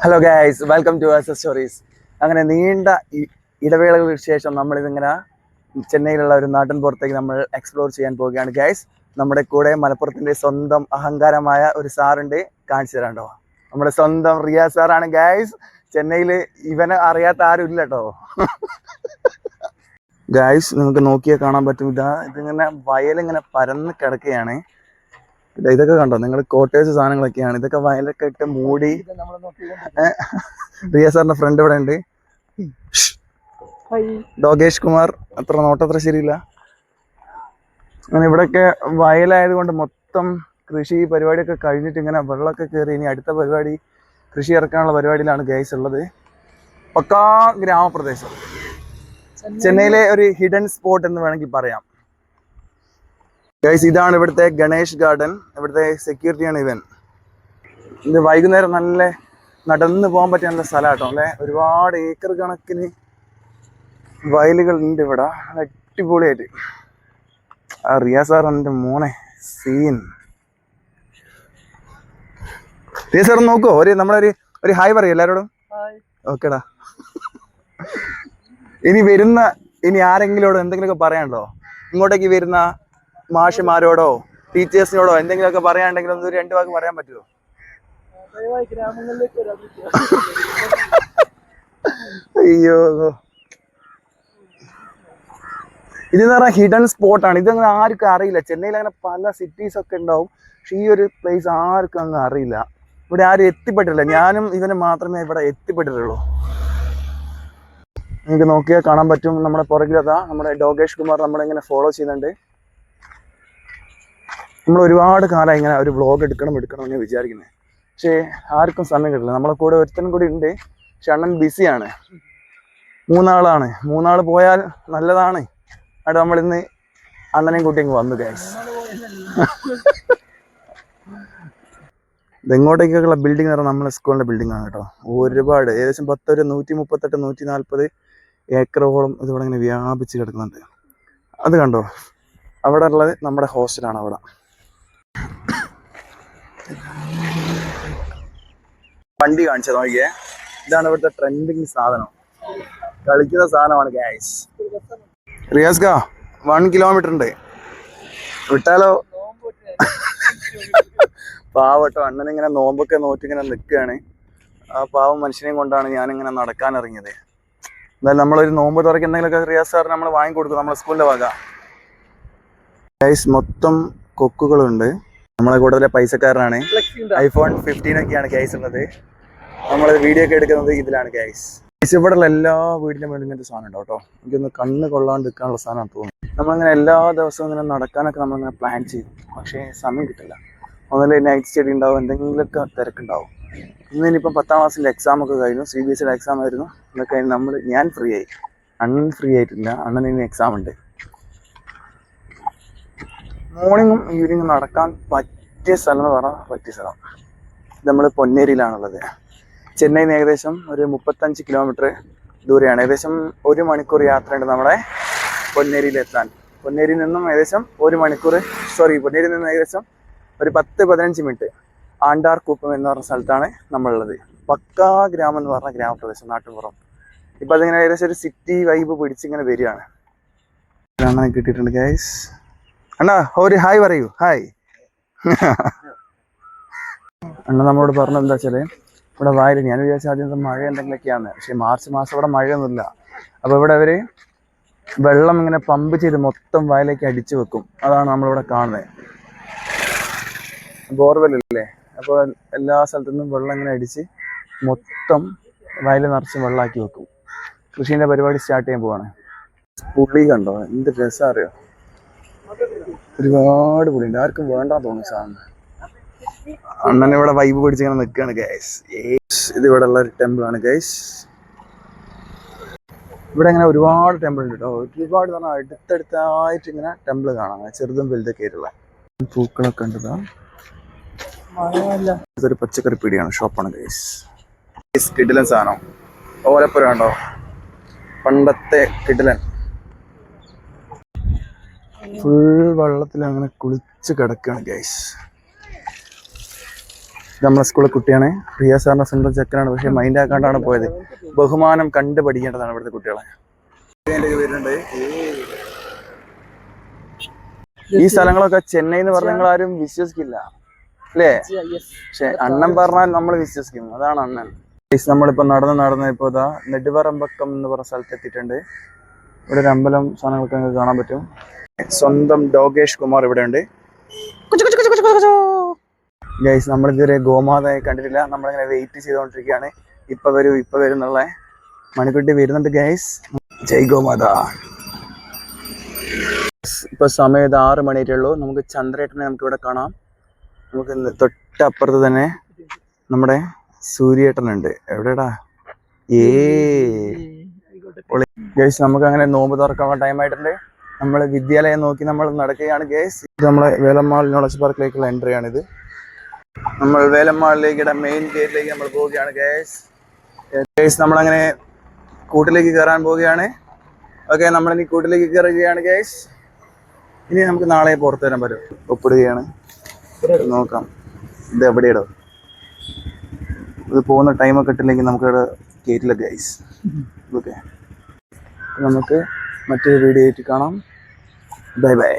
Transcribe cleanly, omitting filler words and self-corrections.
Hello guys, welcome to us stories. അങ്ങനെ നീണ്ട ഇടവേളകൾക്ക് ശേഷം നമ്മളിതിങ്ങനെ ചെന്നൈയിലുള്ള ഒരു നാട്ടിൻ പുറത്തേക്ക് നമ്മൾ എക്സ്പ്ലോർ ചെയ്യാൻ പോവുകയാണ് ഗൈസ്. നമ്മുടെ കൂടെ മലപ്പുറത്തിൻ്റെ സ്വന്തം അഹങ്കാരമായ ഒരു സാറുണ്ട്, കാണിച്ചു തരാണ്ടോ. നമ്മുടെ സ്വന്തം റിയാസ് സാറാണ് ഗൈസ്. ചെന്നൈയിൽ ഇവനെ അറിയാത്ത ആരും ഇല്ല കേട്ടോ ഗൈസ്. നിങ്ങൾക്ക് നോക്കിയാൽ കാണാൻ പറ്റും, ഇതിങ്ങനെ വയലിങ്ങനെ പരന്ന് കിടക്കുകയാണ്. ഇതൊക്കെ കണ്ടോ നിങ്ങൾ, കോട്ടേഴ്സ് സാധനങ്ങളൊക്കെയാണ്. ഇതൊക്കെ വയലൊക്കെ ഇട്ട് മൂടി. റിയ സാറിന്റെ ഫ്രണ്ട് ഇവിടെ ഉണ്ട്, ഡോഗേഷ് കുമാർ. നോട്ടത്ര ശരിയില്ല. അങ്ങനെ ഇവിടെയൊക്കെ വയലായത് കൊണ്ട് മൊത്തം കൃഷി പരിപാടിയൊക്കെ കഴിഞ്ഞിട്ട് ഇങ്ങനെ വെള്ളമൊക്കെ കയറി ഇനി അടുത്ത പരിപാടി കൃഷി ഇറക്കാനുള്ള പരിപാടിയിലാണ് ഗൈസ് ഉള്ളത്. പക്കാ ഗ്രാമപ്രദേശം, ചെന്നൈയിലെ ഒരു ഹിഡൻ സ്പോട്ട് എന്ന് വേണമെങ്കിൽ പറയാം ഗൈസ്. ഇതാണ് ഇവിടുത്തെ ഗണേഷ് ഗാർഡൻ, ഇവിടുത്തെ സെക്യൂരിറ്റിയാണ് ഇവൻ. ഇത് വൈകുന്നേരം നല്ല നടന്ന് പോകാൻ പറ്റിയ നല്ല സ്ഥലമാട്ടോ അല്ലേ. ഒരുപാട് ഏക്കർ കണക്കിന് വയലുകൾ ഉണ്ട് ഇവിടെ, അടിപൊളിയായിട്ട്. ആ റിയ സാർ എൻ്റെ മോനെ സീൻ. റിയ സാർ നോക്കുമോ, നമ്മളൊരു ഹായ് പറയും എല്ലാവരോടും. ഓക്കേടാ. ഇനി ആരെങ്കിലോട് എന്തെങ്കിലുമൊക്കെ പറയാനുണ്ടോ? ഇങ്ങോട്ടേക്ക് വരുന്ന മാഷുമാരോടോ ടീച്ചേഴ്സിനോടോ എന്തെങ്കിലുമൊക്കെ പറയാനുണ്ടെങ്കിൽ ഒന്ന് രണ്ട് വാക്ക് പറയാൻ പറ്റുമോ? അയ്യോ, ഇതെന്ന് പറഞ്ഞാൽ ഹിഡൻ സ്പോട്ടാണ്. ഇതങ്ങനെ ആർക്കും അറിയില്ല. ചെന്നൈയിൽ അങ്ങനെ പല സിറ്റീസ് ഒക്കെ ഉണ്ടാവും, പക്ഷെ ഈ ഒരു പ്ലേസ് ആർക്കും അങ്ങ് അറിയില്ല. ഇവിടെ ആരും എത്തിപ്പെട്ടില്ല. ഞാനും ഇവന് മാത്രമേ ഇവിടെ എത്തിപ്പെട്ടിട്ടുള്ളൂ. നിങ്ങൾക്ക് നോക്കിയാൽ കാണാൻ പറ്റും, നമ്മുടെ പുറകിലതാ നമ്മുടെ ഡോഗേഷ് കുമാർ നമ്മളിങ്ങനെ ഫോളോ ചെയ്യുന്നുണ്ട്. നമ്മൾ ഒരുപാട് കാലം ഇങ്ങനെ ഒരു വ്ളോഗ് എടുക്കണം എന്ന് വിചാരിക്കുന്നത്, പക്ഷേ ആർക്കും സമയം കിട്ടില്ല. നമ്മളെ കൂടെ ഒരുത്തനും കൂടി ഉണ്ട്, പക്ഷെ അണ്ണൻ ബിസിയാണ്. മൂന്നാൾ പോയാൽ നല്ലതാണ്. അവിടെ നമ്മളിന്ന് അണ്ണനെയും കൂട്ടി അങ്ങ് വന്നു ഗൈസ്. ഇതെങ്ങോട്ടേക്കുള്ള ബിൽഡിംഗ് എന്ന് പറഞ്ഞാൽ നമ്മളെ സ്കൂളിൻ്റെ ബിൽഡിംഗ് ആണ് കേട്ടോ. ഒരുപാട്, ഏകദേശം 138 140 ഏക്കറോളം ഇതിവിടെ ഇങ്ങനെ വ്യാപിച്ച് കിടക്കുന്നുണ്ട്. അത് കണ്ടോ, അവിടെ ഉള്ളത് നമ്മുടെ ഹോസ്റ്റലാണ്. അവിടെ വണ്ടി കാണിച്ചത് നോക്കിയേ, ഇതാണ് ഇവിടുത്തെ ട്രെൻഡിങ് സാധനം, കളിക്കുന്ന സാധനമാണ് ഗൈസ്. റിയാസ്ക 1 കിലോമീറ്റർ ഉണ്ട്, വിട്ടാലോ? പാവട്ടോ, അണ്ണനിങ്ങനെ നോമ്പൊക്കെ നോറ്റിങ്ങനെ നിൽക്കുകയാണ്. ആ പാവം മനുഷ്യനെയും കൊണ്ടാണ് ഞാനിങ്ങനെ നടക്കാൻ ഇറങ്ങിയത്. എന്തായാലും നമ്മളൊരു നോമ്പ് തുറക്കി എന്തെങ്കിലുമൊക്കെ റിയാസ് സാറിന് നമ്മൾ വാങ്ങിക്കൊടുക്കും, നമ്മളെ സ്കൂളിൻ്റെ വക. ഗൈസ് മൊത്തം കൊക്കുകളുണ്ട്. നമ്മളെ കൂടുതലെ പൈസക്കാരനാണ്. iPhone 15 ഒക്കെയാണ് ഗൈസ് ഉള്ളത്. നമ്മൾ വീഡിയോ ഒക്കെ എടുക്കുന്നത് ഇതിലാണ് ഗൈസ്. ഇവിടെയുള്ള എല്ലാ വീടിൻ്റെ മേലും ഇങ്ങനത്തെ സാധനം ഉണ്ടോ കേട്ടോ. എനിക്കൊന്ന് കണ്ണ് കൊള്ളാണ്ട് നിൽക്കാനുള്ള സാധനം തോന്നുന്നു. നമ്മളിങ്ങനെ എല്ലാ ദിവസവും ഇങ്ങനെ നടക്കാനൊക്കെ നമ്മളിങ്ങനെ പ്ലാൻ ചെയ്യും, പക്ഷേ സമയം കിട്ടില്ല. ഒന്നല്ലേ നൈറ്റ് സ്റ്റഡി ഉണ്ടാവും, എന്തെങ്കിലുമൊക്കെ തിരക്കുണ്ടാവും. ഇന്നിപ്പം 10ാം ക്ലാസ്സിൻ്റെ എക്സാമൊക്കെ കഴിഞ്ഞു, CBSE എക്സാം ആയിരുന്നു. എന്നൊക്കെ ഞാൻ ഫ്രീ ആയി. അണ്ണൻ ഫ്രീ ആയിട്ടില്ല, അണ്ണന് ഇനി എക്സാം ഉണ്ട്. മോർണിംഗും ഈവനിങ്ങും നടക്കാൻ പറ്റിയ സ്ഥലം എന്ന് പറഞ്ഞാൽ പറ്റിയ സ്ഥലം നമ്മൾ പൊന്നേരിയിലാണുള്ളത്. ചെന്നൈയിൽ നിന്ന് ഏകദേശം ഒരു 35 കിലോമീറ്റർ ദൂരെയാണ്. ഏകദേശം 1 മണിക്കൂർ യാത്രയുണ്ട് നമ്മളെ പൊന്നേരിയിലെത്താൻ. പൊന്നേരിയിൽ നിന്നും ഏകദേശം പൊന്നേരിയിൽ നിന്ന് ഏകദേശം ഒരു 10-15 മിനിറ്റ് ആണ്ടാർകുപ്പം എന്ന് പറഞ്ഞ സ്ഥലത്താണ് നമ്മളുള്ളത്. പക്കാ ഗ്രാമം എന്ന് പറഞ്ഞ ഗ്രാമപ്രദേശം, നാട്ടുപുറം. ഇപ്പം അതിങ്ങനെ ഏകദേശം ഒരു സിറ്റി വൈബ് പിടിച്ചിങ്ങനെ വരികയാണ്. അങ്ങനെ കിട്ടിയിട്ടുണ്ട് ഗൈസ്. അണ്ണാ ഒരു ഹായ് പറയൂ. ഹായ്. അണ്ണ നമ്മളോട് പറഞ്ഞത് എന്താ വെച്ചാൽ, ഇവിടെ വയൽ, ഞാൻ വിചാരിച്ച ആദ്യം മഴ എന്തെങ്കിലുമൊക്കെയാണ്, പക്ഷേ മാർച്ച് മാസം ഇവിടെ മഴയൊന്നുമില്ല. അപ്പോൾ ഇവിടെ അവർ വെള്ളം ഇങ്ങനെ പമ്പ് ചെയ്ത് മൊത്തം വയലേക്ക് അടിച്ചു വെക്കും. അതാണ് നമ്മളിവിടെ കാണുന്നത്. ബോർവെല്ലല്ലേ, അപ്പോൾ എല്ലാ സ്ഥലത്തു നിന്നും വെള്ളം ഇങ്ങനെ അടിച്ച് മൊത്തം വയൽ നിറച്ച് വെള്ളമാക്കി വെക്കും. കൃഷീൻ്റെ പരിപാടി സ്റ്റാർട്ട് ചെയ്യാൻ പോവാണ്. പുളി കണ്ടോ, എന്ത് രസം അറിയോ. ഒരുപാട് പുളിയുണ്ട്, ആർക്കും വേണ്ടാന്ന് തോന്നുന്നു സാധനം. അണ്ണനെ ഇവിടെ വൈബ് പിടിച്ചിങ്ങനെ നിൽക്കുകയാണ് ഗൈസ്. ഇത് ഇവിടെ ഉള്ള ഒരു ടെമ്പിളാണ് ഗൈസ്. ഇവിടെ ഇങ്ങനെ ഒരുപാട് ടെമ്പിൾ ഉണ്ട് കേട്ടോ. ഒരുപാട് പറഞ്ഞാൽ അടുത്തടുത്തായിട്ട് ഇങ്ങനെ ടെമ്പിൾ കാണാം, ചെറുതും വലുതൊക്കെ ആയിട്ടുള്ള. പൂക്കളൊക്കെ ഉണ്ട്. ഇതൊരു പച്ചക്കറി പീടിയാണ്, ഷോപ്പാണ് ഗൈസ്. കിടിലൻ സാധനം, ഓലപ്പുര കണ്ടോ, പണ്ടത്തെ കിടിലൻ. ഫുൾ വെള്ളത്തിൽ അങ്ങനെ കുളിച്ച് കിടക്കുകയാണ് ഗൈസ്. നമ്മളെ സ്കൂളിലെ കുട്ടിയാണ്. റിയ സാറിന്റെ സ്വന്തം ചെക്കനാണ്. പക്ഷെ മൈൻഡ് ആക്കാണ്ടാണ് പോയത്. ബഹുമാനം കണ്ട് പഠിക്കേണ്ടതാണ് ഇവിടുത്തെ കുട്ടികളെ. ഈ സ്ഥലങ്ങളൊക്കെ ചെന്നൈ എന്ന് പറഞ്ഞാൽ നിങ്ങൾ ആരും വിശ്വസിക്കില്ല അല്ലേ? പക്ഷെ അണ്ണൻ പറഞ്ഞാൽ നമ്മൾ വിശ്വസിക്കും. അതാണ് അണ്ണൻ. നമ്മളിപ്പോ നടന്ന് ഇപ്പൊ ഇതാ നെടുവറമ്പക്കം എന്ന് പറഞ്ഞ സ്ഥലത്ത് എത്തിയിട്ടുണ്ട്. ഇവിടെ ഒരു അമ്പലം സാധനങ്ങളൊക്കെ നിങ്ങൾക്ക് കാണാൻ പറ്റും. സ്വന്തം ഡോഗേഷ് കുമാർ ഇവിടെ ഉണ്ട്. ഗൈസ് നമ്മളിതുവരെ ഗോമാതയെ കണ്ടിട്ടില്ല. നമ്മളിങ്ങനെ വെയിറ്റ് ചെയ്തുകൊണ്ടിരിക്കുകയാണ്. ഇപ്പൊ വരും എന്നുള്ള മണിക്കുട്ടി വരുന്നുണ്ട് ഗൈസ്. ജയ് ഗോമാത. ഇപ്പൊ സമയം 6 മണിയായിട്ടേ ഉള്ളൂ. നമുക്ക് ചന്ദ്രേട്ടനെ നമുക്ക് ഇവിടെ കാണാം. നമുക്ക് തൊട്ടപ്പുറത്ത് തന്നെ നമ്മുടെ സൂര്യേട്ടനുണ്ട്. എവിടെടാ? ഗൈസ് നമുക്ക് അങ്ങനെ നോമ്പ് തുറക്കാനുള്ള ടൈം ആയിട്ടുണ്ട്. നമ്മൾ വിദ്യാലയം നോക്കി നമ്മൾ നടക്കുകയാണ് ഗൈസ്. ഇത് നമ്മളെ വേലമ്മാൾ നോളജ് പാർക്കിലേക്കുള്ള എൻട്രി ആണിത്. നമ്മൾ വേലമ്മാളിലേക്ക് മെയിൻ ഗേറ്റിലേക്ക് നമ്മൾ പോവുകയാണ് ഗൈസ്. നമ്മളങ്ങനെ കൂട്ടിലേക്ക് കയറാൻ പോവുകയാണ്. ഓക്കെ, നമ്മളിനി കൂട്ടിലേക്ക് കയറുകയാണ് ഗൈസ്. ഇനി നമുക്ക് നാളെ പുറത്തു വരാൻ പറ്റും. ഒപ്പിടുകയാണ്. നോക്കാം ഇത് എവിടെയിടോ. ഇത് പോകുന്ന ടൈമൊക്കെ ഇട്ടില്ലെങ്കിൽ നമുക്കിവിടെ കയറ്റില്ല ഗൈസ്. ഓക്കെ, നമുക്ക് മറ്റൊരു വീഡിയോ ആയിട്ട് കാണാം. Bye bye.